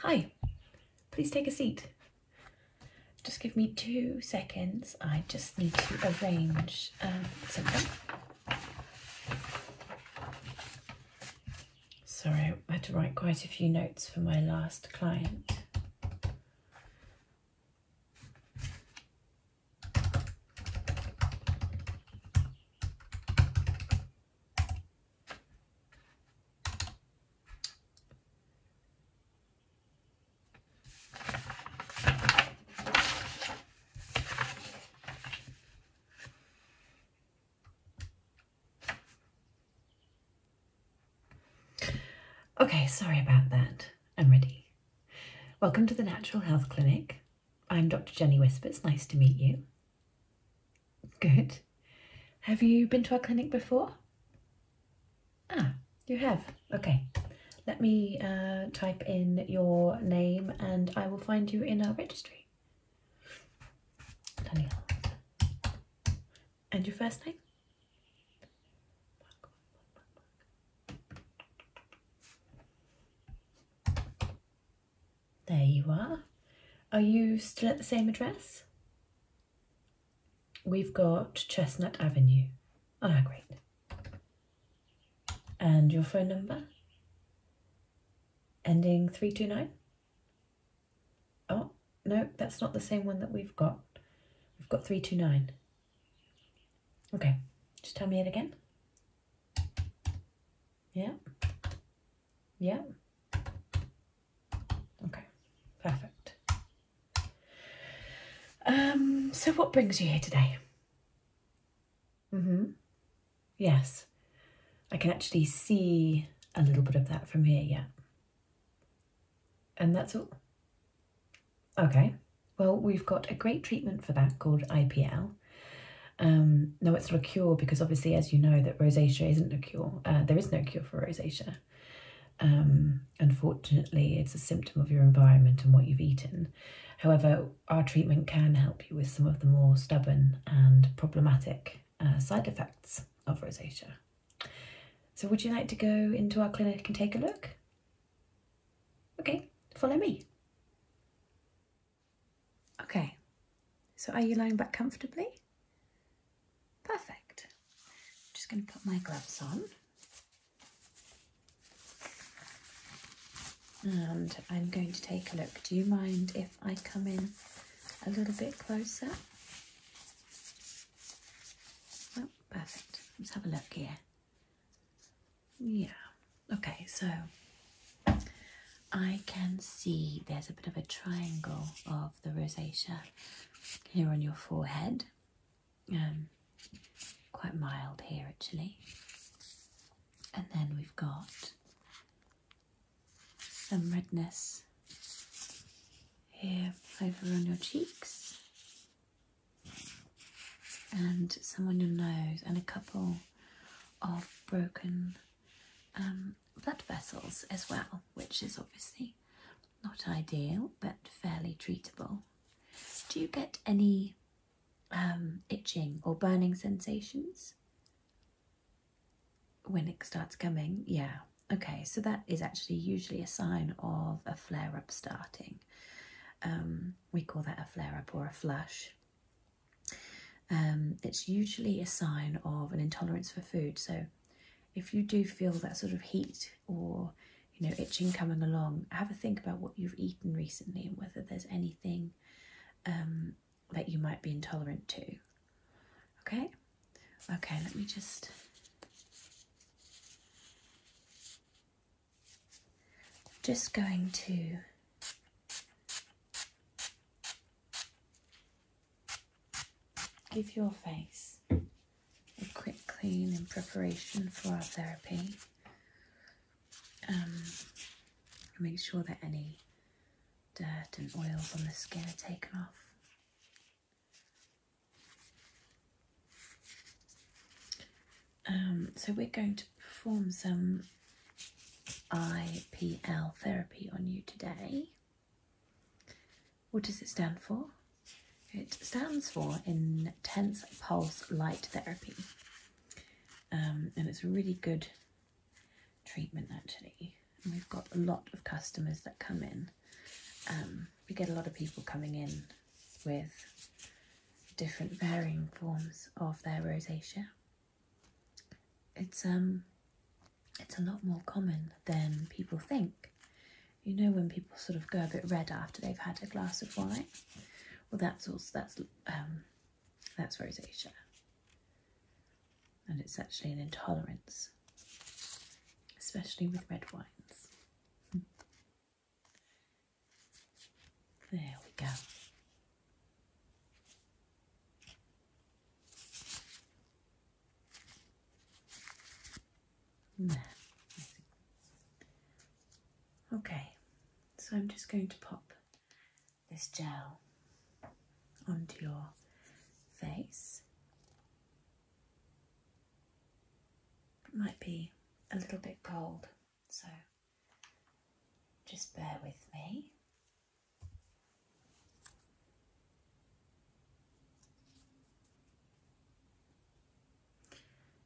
Hi, please take a seat. Just give me 2 seconds. I just need to arrange something. Sorry, I had to write quite a few notes for my last client. Okay, sorry about that. I'm ready. Welcome to the Natural Health Clinic. I'm Dr. Jenny Whispers. Nice to meet you. Good. Have you been to our clinic before? Ah, you have. Okay. Let me type in your name and I will find you in our registry. Daniel. And your first name? There you are. Are you still at the same address? We've got Chestnut Avenue. Ah, great. And your phone number? Ending 329? Oh, no, that's not the same one that we've got. We've got 329. Okay, just tell me it again. Yeah. Yeah. Okay, perfect. So what brings you here today? Yes, I can actually see a little bit of that from here, yeah. And that's all? Okay, well, we've got a great treatment for that called IPL. No, it's not a cure because obviously, as you know, that rosacea isn't a cure. There is no cure for rosacea. Unfortunately, it's a symptom of your environment and what you've eaten. However, our treatment can help you with some of the more stubborn and problematic side effects of rosacea. So would you like to go into our clinic and take a look? Okay, follow me. Okay, so are you lying back comfortably? Perfect. I'm just going to put my gloves on. And I'm going to take a look. Do you mind if I come in a little bit closer? Oh, perfect. Let's have a look here. Yeah. Okay, so I can see there's a bit of a triangle of the rosacea here on your forehead. Quite mild here actually. And then we've got some redness here over on your cheeks and some on your nose and a couple of broken blood vessels as well, which is obviously not ideal but fairly treatable. Do you get any itching or burning sensations when it starts coming? Yeah. Okay, so that is actually usually a sign of a flare-up starting. We call that a flare-up or a flush. It's usually a sign of an intolerance for food. So if you do feel that sort of heat or, you know, itching coming along, have a think about what you've eaten recently and whether there's anything that you might be intolerant to. Okay? Okay, let me just... Just going to give your face a quick clean in preparation for our therapy. Make sure that any dirt and oils on the skin are taken off. So we're going to perform some IPL therapy on you today. What does it stand for? It stands for Intense Pulse Light Therapy. And it's a really good treatment actually. And we've got a lot of customers that come in we get a lot of people coming in with different varying forms of their rosacea. It's a lot more common than people think. You know, when people sort of go a bit red after they've had a glass of wine, well, that's rosacea, and it's actually an intolerance, especially with red wines. There we go. There. Okay, so I'm just going to pop this gel onto your face. It might be a little bit cold, so just bear with me.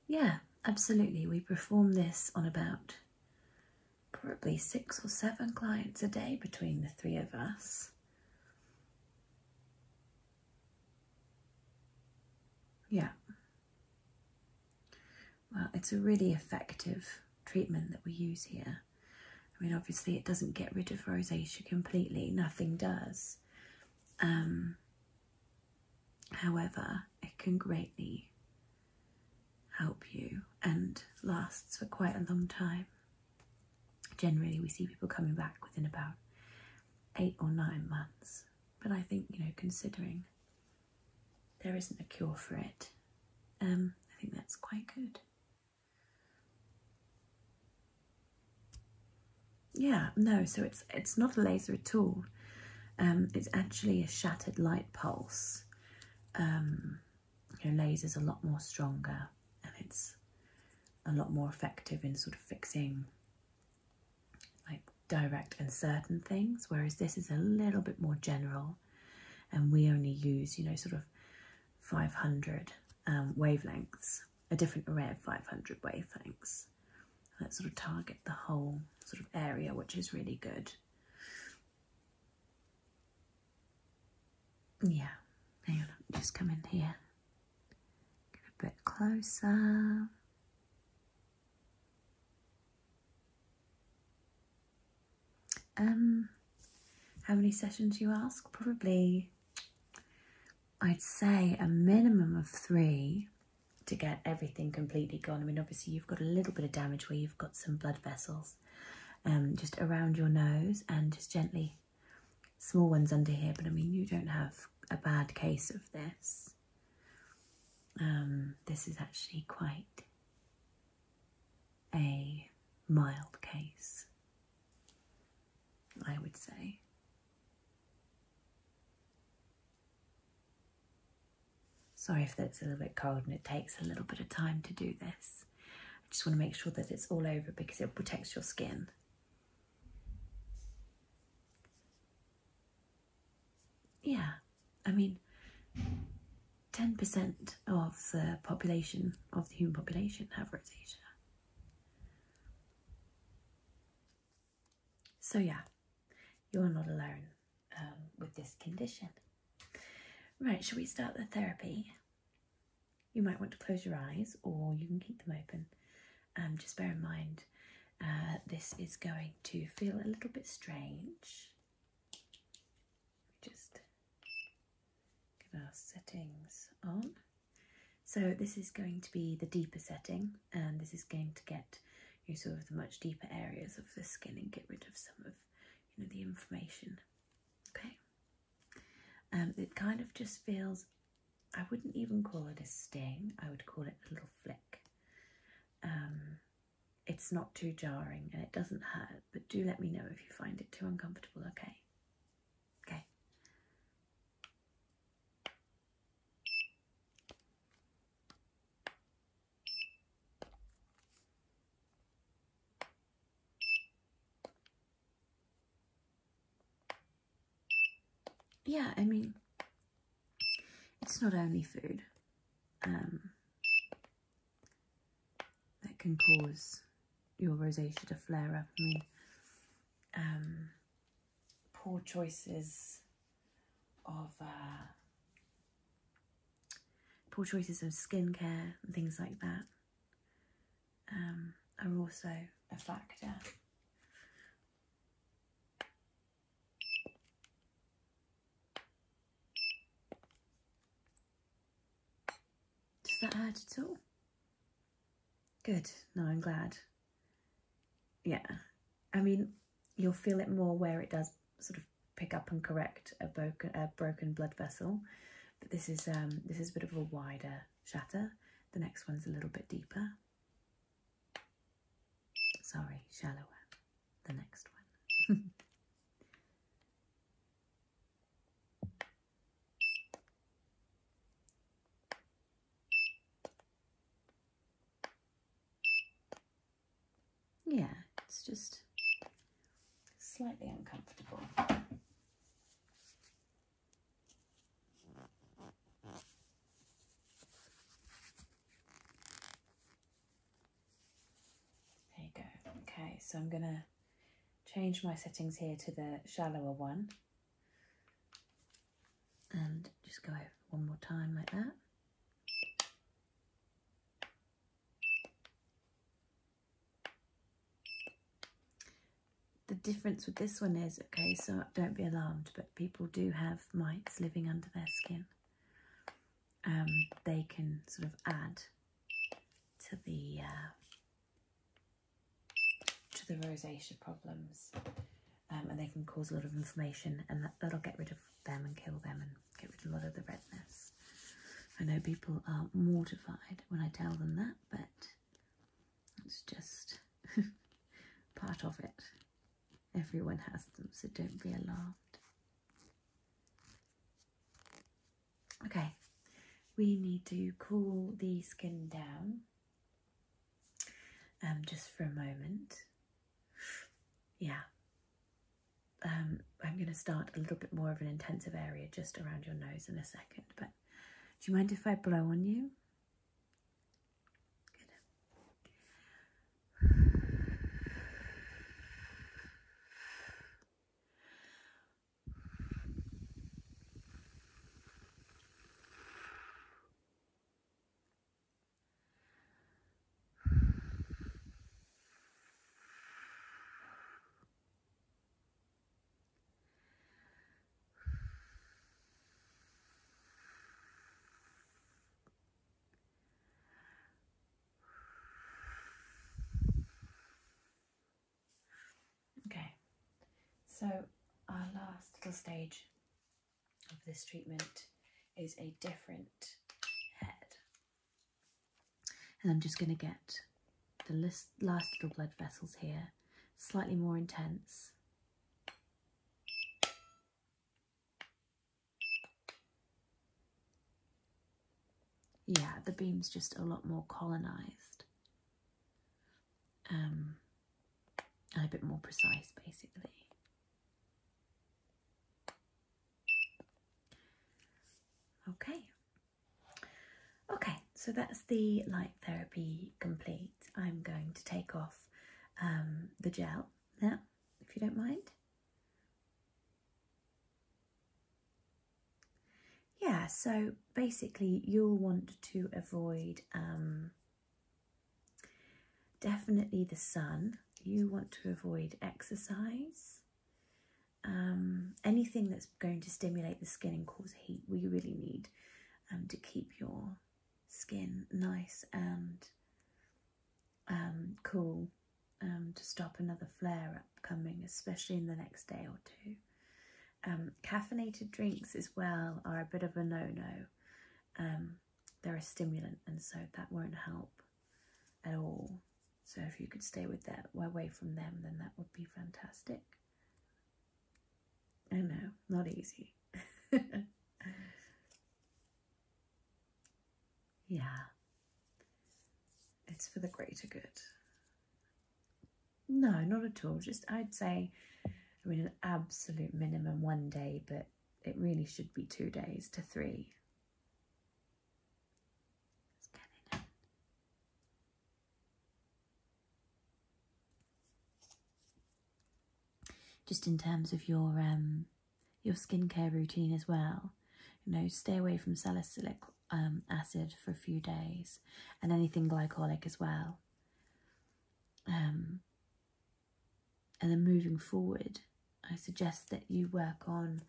Yeah, absolutely. We perform this on about probably 6 or 7 clients a day between the 3 of us. Yeah. Well, it's a really effective treatment that we use here. I mean, obviously it doesn't get rid of rosacea completely, nothing does. However, it can greatly help you and lasts for quite a long time. Generally, we see people coming back within about 8 or 9 months. But I think, you know, considering there isn't a cure for it, I think that's quite good. Yeah, no, so it's not a laser at all. It's actually a shattered light pulse. You know, laser's a lot more stronger, and it's a lot more effective in sort of fixing like direct and certain things, whereas this is a little bit more general, and we only use, you know, sort of 500 wavelengths, a different array of 500 wavelengths that sort of target the whole sort of area, which is really good. Yeah, hang on, just come in here, get a bit closer. How many sessions, you ask? Probably, I'd say a minimum of 3 to get everything completely gone. I mean, obviously you've got a little bit of damage where you've got some blood vessels just around your nose, and just gently small ones under here, but I mean, you don't have a bad case of this. This is actually quite a mild case, I would say. Sorry if that's a little bit cold and it takes a little bit of time to do this. I just want to make sure that it's all over because it protects your skin. Yeah, I mean, 10% of the population, of the human population, have rosacea. So yeah, you're not alone with this condition. Right, shall we start the therapy? You might want to close your eyes, or you can keep them open. Just bear in mind, this is going to feel a little bit strange. Just get our settings on. So this is going to be the deeper setting, and this is going to get you sort of the much deeper areas of the skin and get rid of some of, you know, the inflammation. Okay. It kind of just feels, I wouldn't even call it a sting, I would call it a little flick. It's not too jarring and it doesn't hurt, but do let me know if you find it too uncomfortable, okay? Okay. Yeah, I mean, it's not only food that can cause your rosacea to flare up. I mean, poor choices of skincare and things like that are also a factor. Does that hurt at all? Good. No, I'm glad. Yeah. I mean, you'll feel it more where it does sort of pick up and correct a broken blood vessel. But this is a bit of a wider shatter. The next one's a little bit deeper. Sorry, shallower. The next one. Yeah, it's just slightly uncomfortable. There you go. Okay, so I'm gonna change my settings here to the shallower one and just go over one more time like that. The difference with this one is, okay, so don't be alarmed, but people do have mites living under their skin. They can sort of add to the rosacea problems, and they can cause a lot of inflammation, and that'll get rid of them and kill them and get rid of a lot of the redness. I know people are mortified when I tell them that, but it's just part of it. Everyone has them, so don't be alarmed. Okay, we need to cool the skin down just for a moment. Yeah. I'm going to start a little bit more of an intensive area just around your nose in a second, but do you mind if I blow on you? Good. Okay, so our last little stage of this treatment is a different head. And I'm just going to get the last little blood vessels here slightly more intense. Yeah, the beam's just a lot more colonised. And a bit more precise, basically. Okay, so that's the light therapy complete. I'm going to take off the gel now, if you don't mind. Yeah, so basically you'll want to avoid definitely the sun. You want to avoid exercise. Anything that's going to stimulate the skin and cause heat. We really need to keep your skin nice and cool to stop another flare-up coming, especially in the next day or two. Caffeinated drinks as well are a bit of a no-no. They're a stimulant, and so that won't help at all. So if you could stay away from them, then that would be fantastic. I know, not easy. Yeah, it's for the greater good. No, not at all. Just, I'd say, I mean, an absolute minimum 1 day, but it really should be 2 days to 3. Let's get it in. Just in terms of your your skincare routine as well. You know, stay away from salicylic acid for a few days, and anything glycolic as well. And then moving forward, I suggest that you work on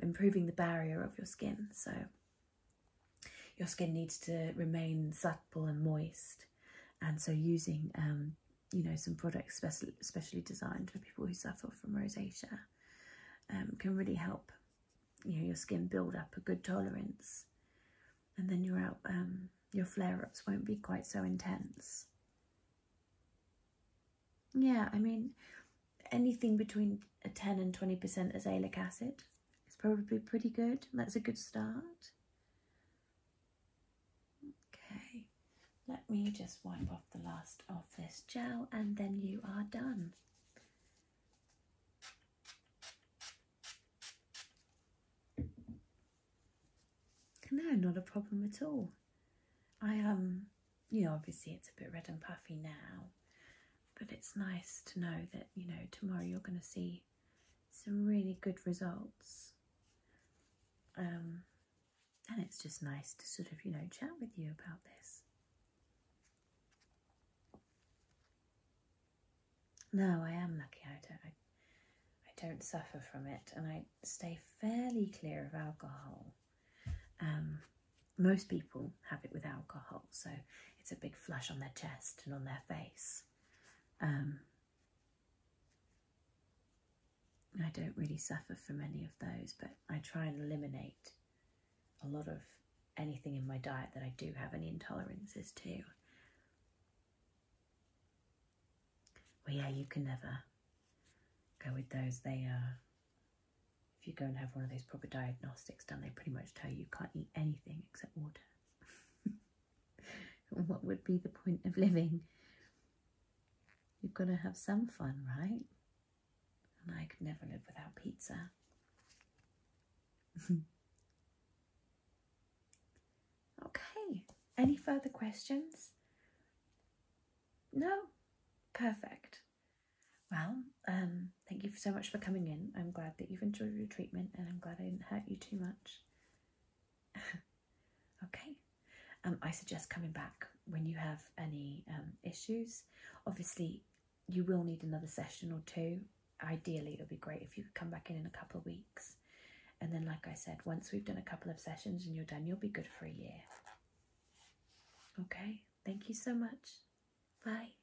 improving the barrier of your skin. So your skin needs to remain supple and moist, and so using you know, some products specially designed for people who suffer from rosacea can really help, you know, your skin build up a good tolerance, and then your flare-ups won't be quite so intense. Yeah, I mean, anything between 10 and 20% azelaic acid is probably pretty good. That's a good start. Okay, let me just wipe off the last of this gel and then you are done. No, not a problem at all. You know, obviously it's a bit red and puffy now, but it's nice to know that, you know, tomorrow you're going to see some really good results. And it's just nice to sort of, you know, chat with you about this. No, I am lucky. I don't suffer from it, and I stay fairly clear of alcohol. Most people have it with alcohol, so it's a big flush on their chest and on their face. I don't really suffer from any of those, but I try and eliminate a lot of anything in my diet that I do have any intolerances to. Well, yeah, you can never go with those. If you go and have one of those proper diagnostics done, they pretty much tell you can't eat anything except water. What would be the point of living? You've got to have some fun, right? And I could never live without pizza. Okay, any further questions? No? Perfect. Well, thank you so much for coming in. I'm glad that you've enjoyed your treatment, and I'm glad I didn't hurt you too much. Okay. I suggest coming back when you have any issues. Obviously, you will need another session or two. Ideally, it would be great if you could come back in a couple of weeks. And then, like I said, once we've done a couple of sessions and you're done, you'll be good for a year. Okay, thank you so much. Bye.